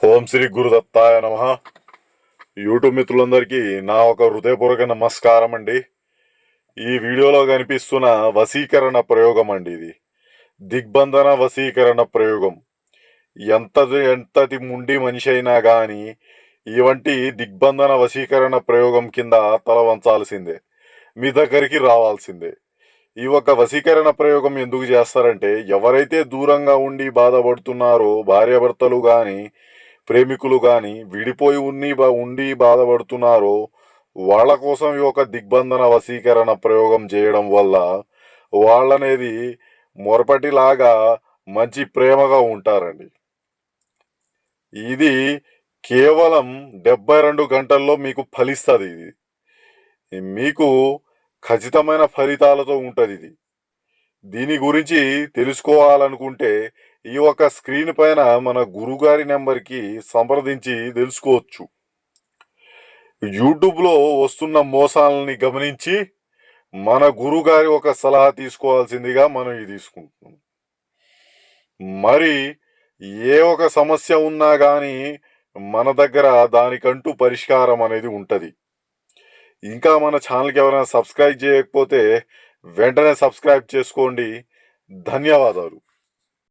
ఓం శ్రీ గురుదత్తాయ నమః. యూట్యూబ్ మిత్రులందరికీ నా ఒక హృదయపూర్వక నమస్కారం అండి. ఈ వీడియోలో కనిపిస్తున్న వశీకరణ ప్రయోగం అండి. ఇది దిగ్బంధన వశీకరణ ప్రయోగం. ఎంతటి ముండి మనిషి అయినా కానీ ఇవంటి దిగ్బంధన వశీకరణ ప్రయోగం కింద తల వంచాల్సిందే, మీ దగ్గరికి రావాల్సిందే. ఈ ఒక వశీకరణ ప్రయోగం ఎందుకు చేస్తారంటే, ఎవరైతే దూరంగా ఉండి బాధపడుతున్నారో, భార్యాభర్తలు కానీ ప్రేమికులు కానీ విడిపోయి ఉండి బాధపడుతున్నారో వాళ్ళ కోసం ఈ ఒక దిగ్బంధన వశీకరణ ప్రయోగం చేయడం వల్ల వాళ్ళనేది మొరపటిలాగా మంచి ప్రేమగా ఉంటారండి. ఇది కేవలం 72 గంటల్లో మీకు ఫలిస్తుంది. ఇది మీకు ఖచ్చితమైన ఫలితాలతో ఉంటుంది. దీని గురించి తెలుసుకోవాలనుకుంటే ఈ ఒక స్క్రీన్ పైన మన గురుగారి నెంబర్కి సంప్రదించి తెలుసుకోవచ్చు. యూట్యూబ్లో వస్తున్న మోసాలని గమనించి మన గురుగారి ఒక సలహా తీసుకోవాల్సిందిగా మనం ఇది తీసుకుంటున్నాం. మరి ఏ ఒక సమస్య ఉన్నా కానీ మన దగ్గర దానికంటూ పరిష్కారం అనేది ఉంటుంది. ఇంకా మన ఛానల్కి ఎవరైనా సబ్స్క్రైబ్ చేయకపోతే వెంటనే సబ్స్క్రైబ్ చేసుకోండి. ధన్యవాదాలు.